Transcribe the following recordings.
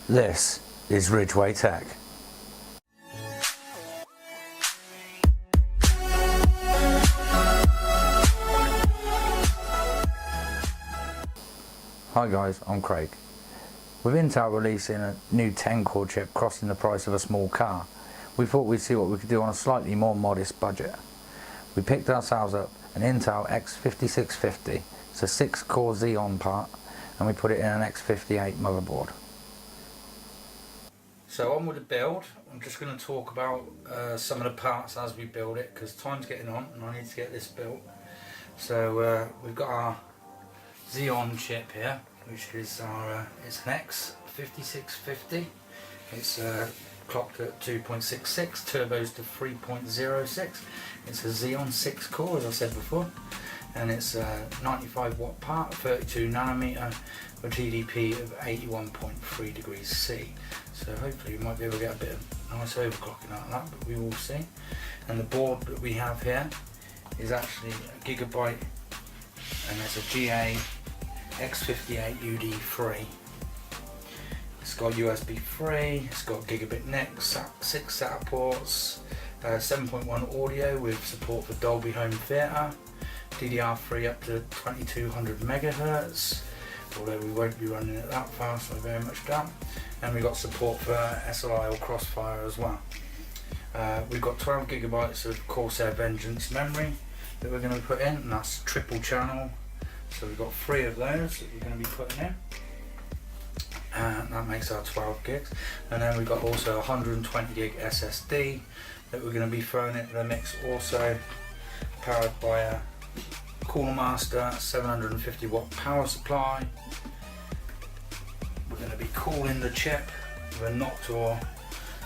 This is Ridgeway Tech. Hi guys, I'm Craig. With Intel releasing a new 10-core chip costing the price of a small car, we thought we'd see what we could do on a slightly more modest budget. We picked ourselves up an Intel X5650, it's a 6-core Xeon part, and we put it in an X58 motherboard. So on with the build. I'm just going to talk about some of the parts as we build it, because time's getting on and I need to get this built. So we've got our Xeon chip here, which is our it's an X5650. It's clocked at 2.66, turbos to 3.06. It's a Xeon 6 core, as I said before, and it's a 95 watt part, 32 nanometer, with GDP of 81.3 degrees C. So hopefully we might be able to get a bit of nice overclocking out of that, but we will see. And the board that we have here is actually a Gigabyte, and it's a GA-X58 It's got USB 3, it's got Gigabit NICs, 6 SATA ports, 7.1 audio with support for Dolby Home Theatre, DDR3 up to 2200 MHz, although we won't be running it that fast, so I very much doubt. And we've got support for SLI or Crossfire as well. We've got 12 gigabytes of Corsair Vengeance memory that we're going to put in, and that's triple channel. So we've got 3 of those that we're going to be putting in. And that makes our 12 gigs. And then we've got also 120 gig SSD that we're going to be throwing into the mix, also powered by a Cooler Master 750 watt power supply. We're going to be cooling the chip with a Noctua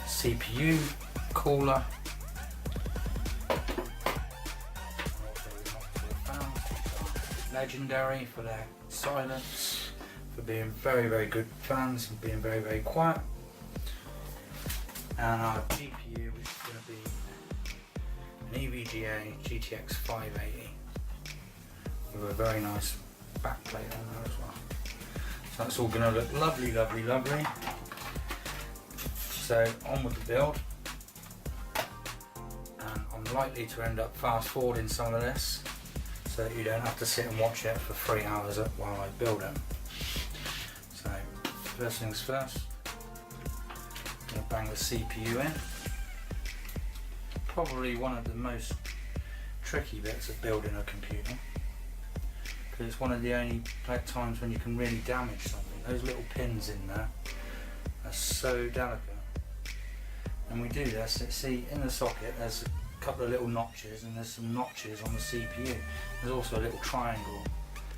CPU cooler. Legendary for their silence, for being very, very good fans and being very, very quiet. And our GPU, which is going to be an EVGA GTX 580 with a very nice backplate on there as well. So that's all going to look lovely, lovely, lovely. So on with the build. And I'm likely to end up fast forwarding some of this, so that you don't have to sit and watch it for 3 hours while I build it. So first things first, I'm going to bang the CPU in. Probably one of the most tricky bits of building a computer, because it's one of the only times when you can really damage something. Those little pins in there are so delicate. And we do this, see in the socket there's a couple of little notches, and there's some notches on the CPU. There's also a little triangle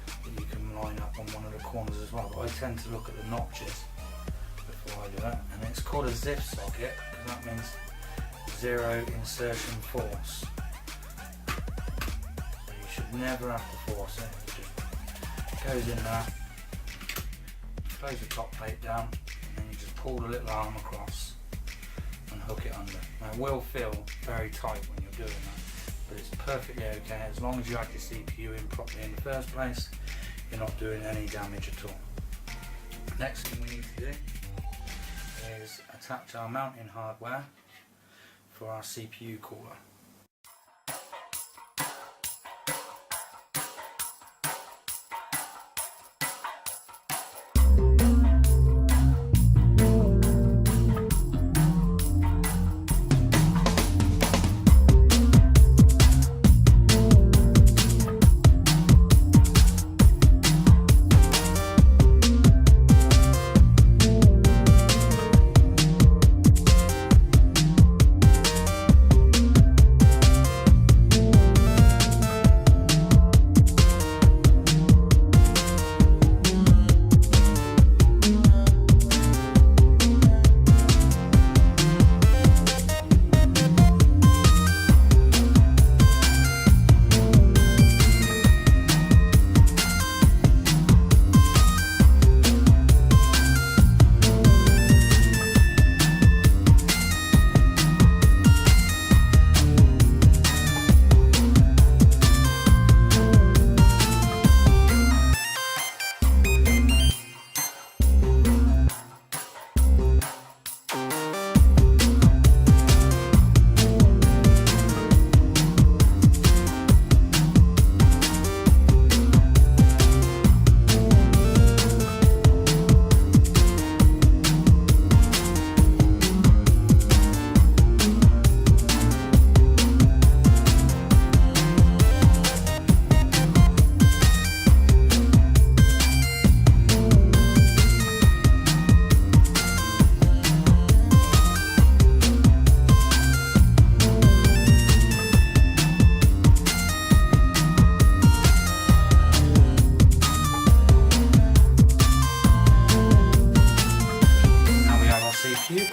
that you can line up on one of the corners as well, but I tend to look at the notches before I do that. And it's called a ZIF socket because that means zero insertion force. So you should never have to force it. It just goes in there, close the top plate down, and then you just pull the little arm across and hook it under. Now it will feel very tight when you're doing that, but it's perfectly okay as long as you had your CPU in properly in the first place. You're not doing any damage at all. Next thing we need to do is attach our mounting hardware for our CPU cooler.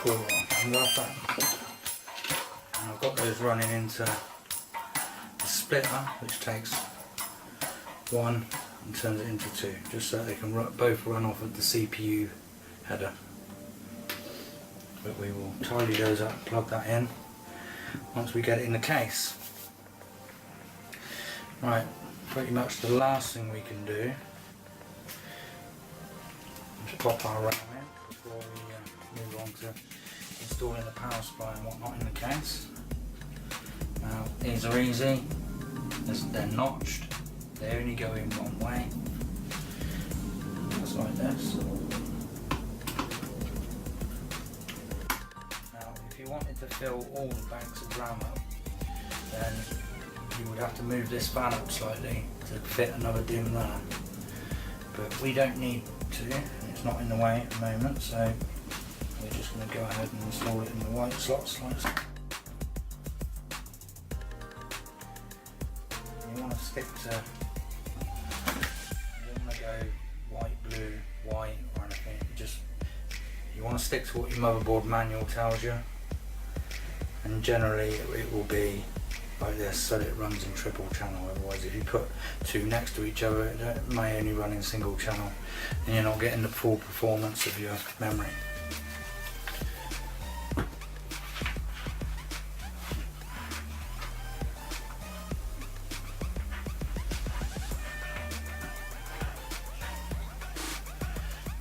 cool one. I love that. And I've got those running into the splitter, which takes one and turns it into two, just so they can both run off of the CPU header. But we will tidy those up, plug that in once we get it in the case. Right, pretty much the last thing we can do is pop our RAM in before we move on to installing the power supply and whatnot in the case. Now these are easy, they're notched, they only go in one way, just like this. Now if you wanted to fill all the banks of RAM up, then you would have to move this fan up slightly to fit another DIMM there. But we don't need to, it's not in the way at the moment, so we're just going to go ahead and install it in the white slots like so. You want to stick to, you don't want to go white, blue, white or anything, you want to stick to what your motherboard manual tells you, and generally it will be like this so that it runs in triple channel. Otherwise if you put two next to each other it may only run in single channel and you're not getting the full performance of your memory.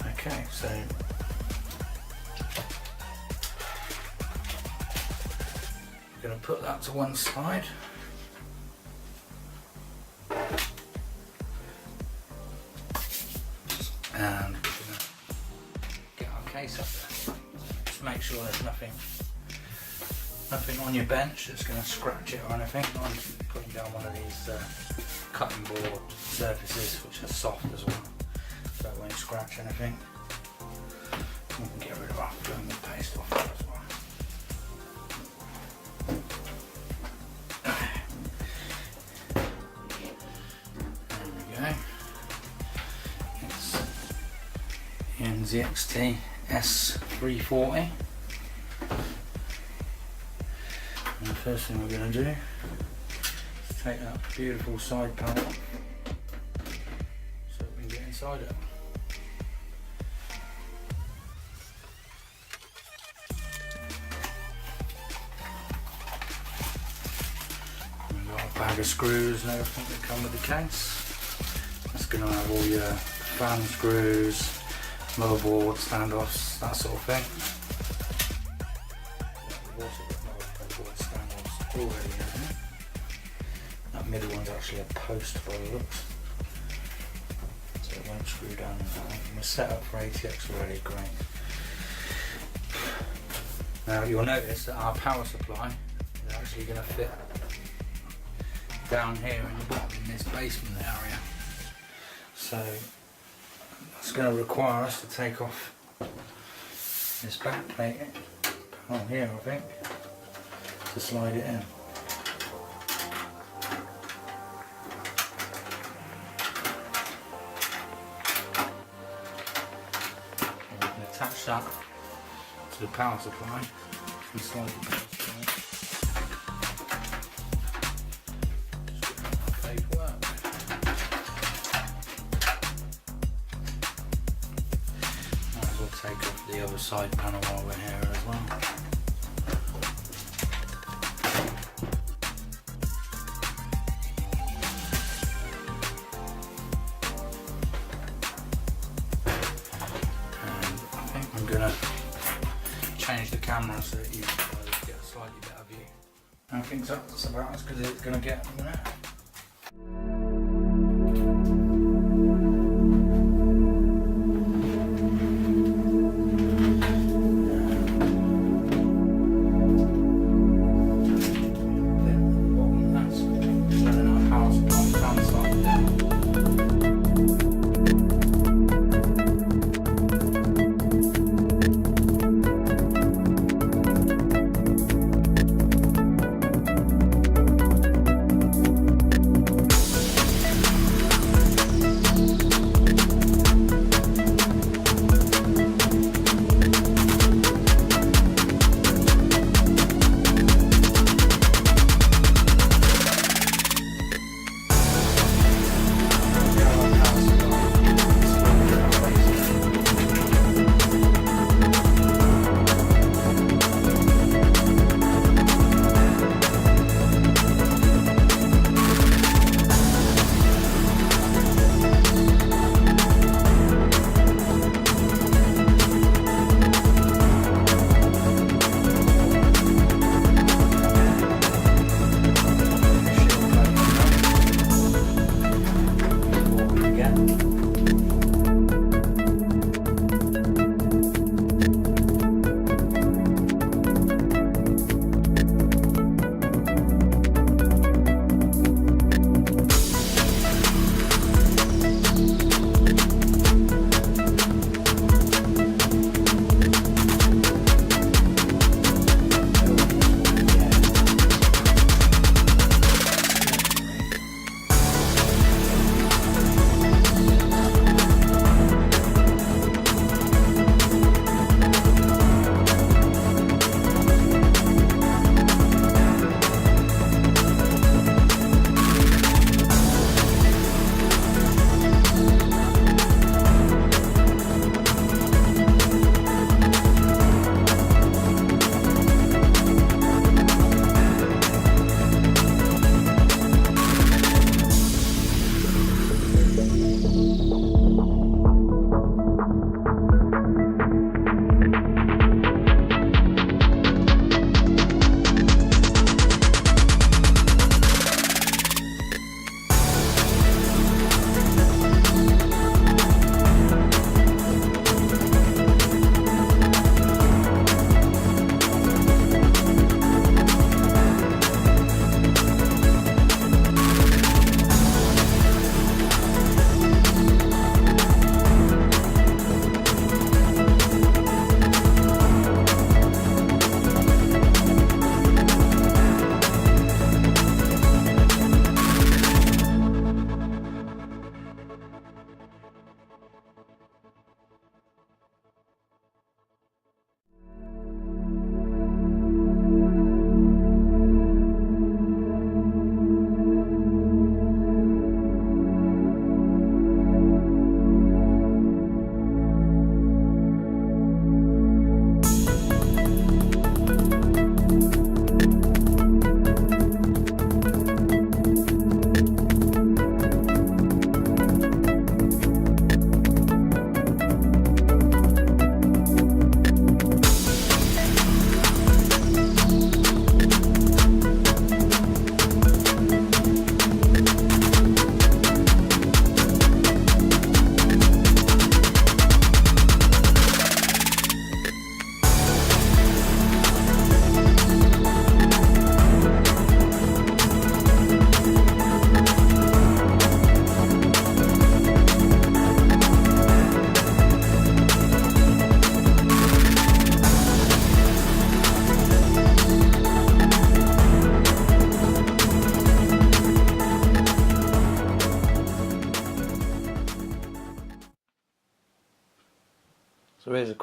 Okay, so going to put that to one side. And we're going to get our case up there. Just make sure there's nothing on your bench that's going to scratch it or anything. I'm putting down one of these cutting board surfaces which are soft as well, so it won't scratch anything. We can get rid of our film and paste off there as well. NZXT S340. And the first thing we're going to do is take that beautiful side panel so we can get inside it. We've got a bag of screws and everything that come with the case. That's going to have all your fan screws, motherboard standoffs, that sort of thing. We've also got motherboard standoffs already in here. That middle one's actually a post by the looks, so it won't screw down. We're set up for ATX already, great. Now you'll notice that our power supply is actually going to fit down here in the bottom in this basement area. So it's going to require us to take off this back plate panel here, I think, to slide it in. And we can attach that to the power supply and slide it down. Take off the other side panel while we're here as well. And I think I'm going to change the camera so that you get a slightly better view. I think that's about as good as it's going to get in a minute.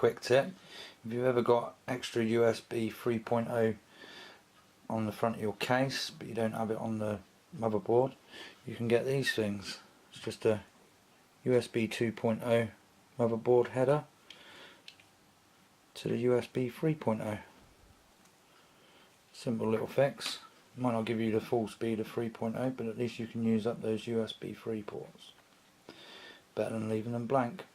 quick tip. If you've ever got extra USB 3.0 on the front of your case but you don't have it on the motherboard, you can get these things. It's just a USB 2.0 motherboard header to the USB 3.0. Simple little fix. Might not give you the full speed of 3.0, but at least you can use up those USB 3 ports. Better than leaving them blank.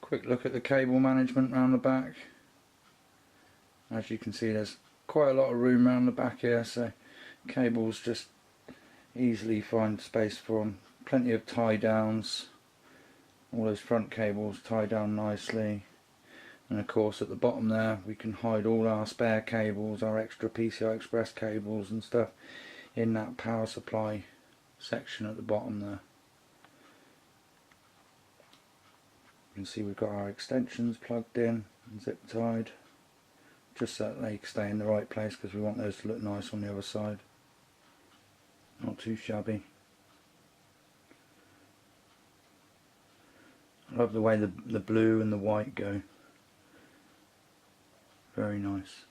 Quick look at the cable management around the back. As you can see, there's quite a lot of room around the back here, so cables just easily find space for them. Plenty of tie downs. All those front cables tie down nicely. And of course at the bottom there we can hide all our spare cables, our extra PCI Express cables and stuff in that power supply section at the bottom there. You can see we've got our extensions plugged in and zip tied, just so that they stay in the right place, because we want those to look nice on the other side. Not too shabby. I love the way the blue and the white go. Very nice.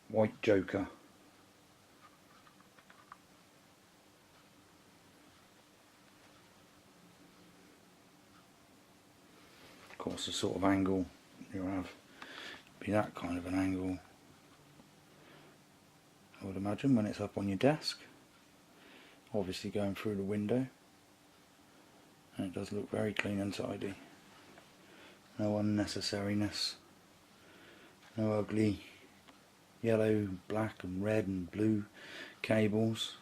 White Joker. Of course, the sort of angle you'll have be that kind of an angle, I would imagine, when it's up on your desk. Obviously going through the window. And it does look very clean and tidy. No unnecessariness, no ugly yellow, black and red and blue cables.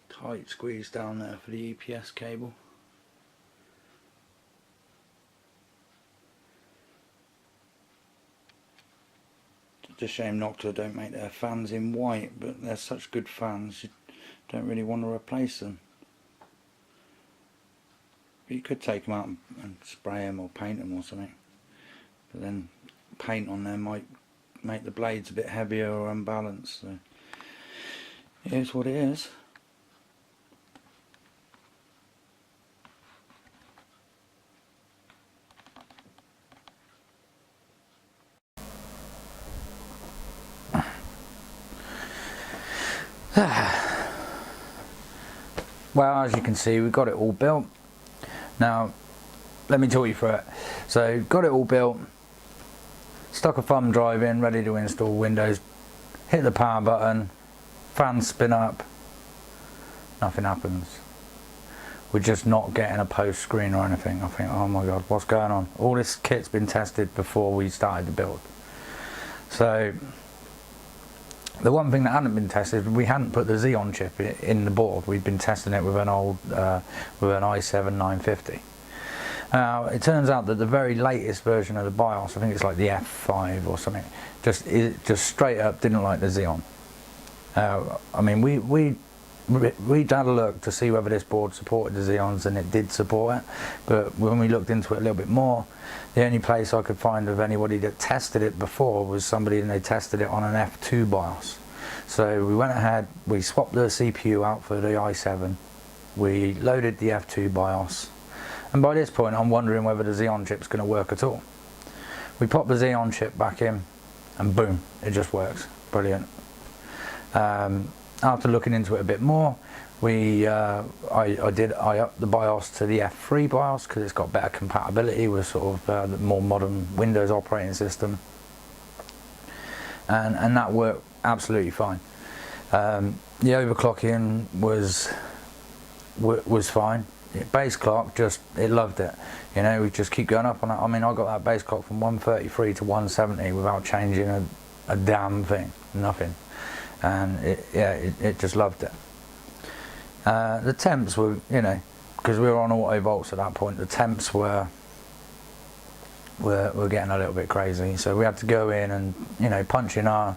Tight squeeze down there for the EPS cable. It's a shame Noctua don't make their fans in white, but they're such good fans you don't really want to replace them. You could take them out and spray them or paint them or something, but then paint on them might make the blades a bit heavier or unbalanced, so it is what it is. Well, as you can see, we've got it all built. Now, let me talk you through it. So, got it all built, stuck a thumb drive in, ready to install Windows, hit the power button, fans spin up, nothing happens. We're just not getting a post screen or anything. I think, oh my god, what's going on? All this kit's been tested before we started the build. So, the one thing that hadn't been tested, we hadn't put the Xeon chip in the board. We'd been testing it with an old, with an i7 950. Now it turns out that the very latest version of the BIOS, I think it's like the F5 or something, just straight up didn't like the Xeon. I mean, we'd had a look to see whether this board supported the Xeons, and it did support it. But when we looked into it a little bit more, the only place I could find of anybody that tested it before was somebody, and they tested it on an F2 BIOS. So we went ahead, we swapped the CPU out for the i7, we loaded the F2 BIOS, and by this point I'm wondering whether the Xeon chip's going to work at all. We pop the Xeon chip back in, and boom, it just works. Brilliant. After looking into it a bit more, I upped the BIOS to the F3 BIOS because it's got better compatibility with sort of the more modern Windows operating system, and that worked absolutely fine. The overclocking was fine. Base clock, it loved it. You know, we just keep going up on that. I mean, I got that base clock from 133 to 170 without changing a damn thing, nothing. And it just loved it. The temps were, you know, because we were on auto volts at that point, the temps were getting a little bit crazy, so we had to go in and, you know, punch in our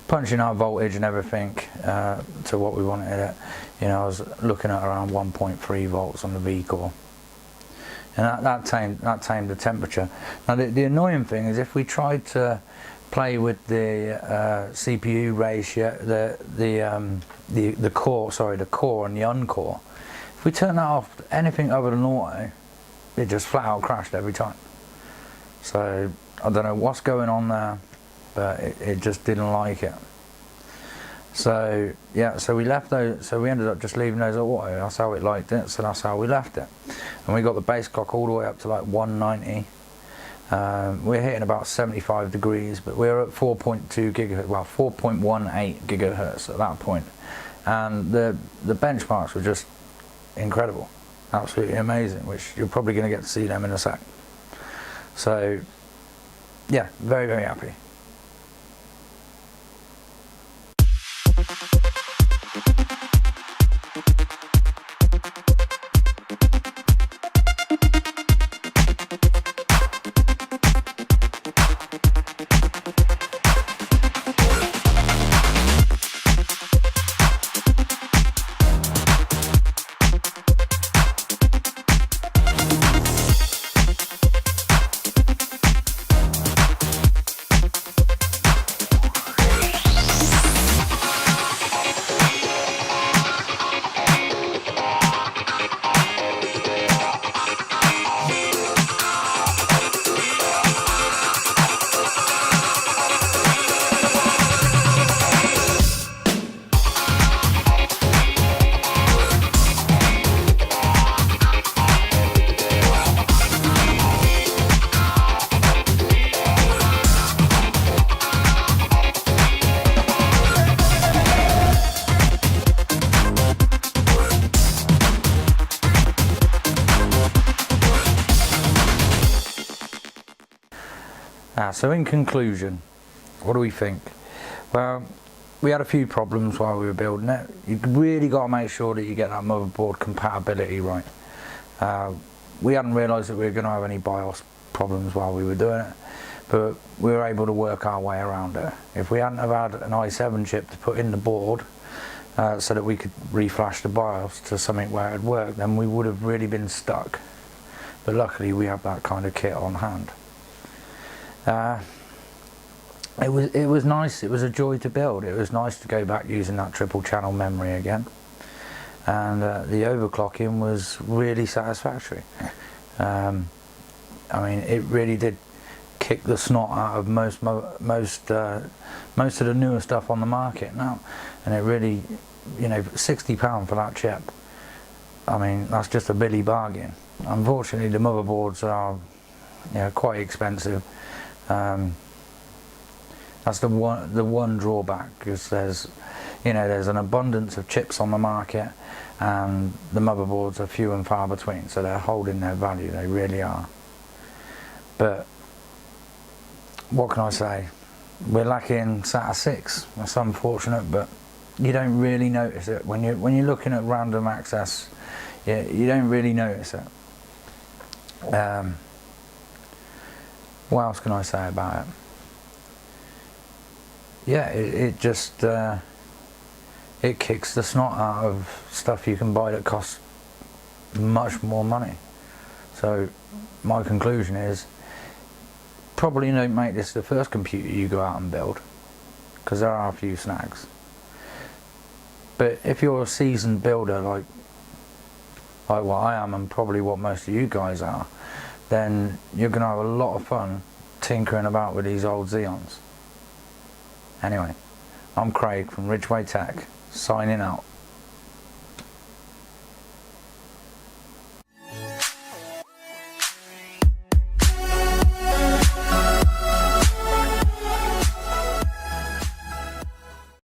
voltage and everything to what we wanted it. You know, I was looking at around 1.3 volts on the V core, and that tamed the temperature. Now the annoying thing is, if we tried to play with the CPU ratio, the core, sorry, the core and the uncore. If we turn that off, anything other than auto, it just flat out crashed every time. So I don't know what's going on there, but it just didn't like it. So yeah, so we left those, so we ended up just leaving those at auto. That's how it liked it, so that's how we left it. And we got the base clock all the way up to like 190. We're hitting about 75 degrees, but we're at 4.2 gigahertz, well 4.18 gigahertz at that point. And the benchmarks were just incredible, absolutely amazing, which you're probably going to get to see them in a sec. So yeah, very, very happy. So in conclusion, what do we think? Well, we had a few problems while we were building it. You really got to make sure that you get that motherboard compatibility right. We hadn't realised that we were going to have any BIOS problems while we were doing it, but we were able to work our way around it. If we hadn't have had an i7 chip to put in the board so that we could reflash the BIOS to something where it worked, then we would have really been stuck. But luckily we have that kind of kit on hand. It was nice. It was a joy to build. It was nice to go back using that triple channel memory again, and the overclocking was really satisfactory. I mean, it really did kick the snot out of most of the newer stuff on the market now, and it really, you know, £60 for that chip. I mean, that's just a billy bargain. Unfortunately, the motherboards are, you know, quite expensive. That's the one drawback, because there's an abundance of chips on the market, and the motherboards are few and far between, so they're holding their value. They really are. But what can I say? We're lacking SATA 6. That's unfortunate, but you don't really notice it when you're looking at random access. You don't really notice it. What else can I say about it? Yeah, it just it kicks the snot out of stuff you can buy that costs much more money. So my conclusion is, probably don't make this the first computer you go out and build, because there are a few snags. But if you're a seasoned builder like what I am, and probably what most of you guys are, then you're going to have a lot of fun tinkering about with these old Xeons. Anyway, I'm Craig from Ridgeway Tech, signing out.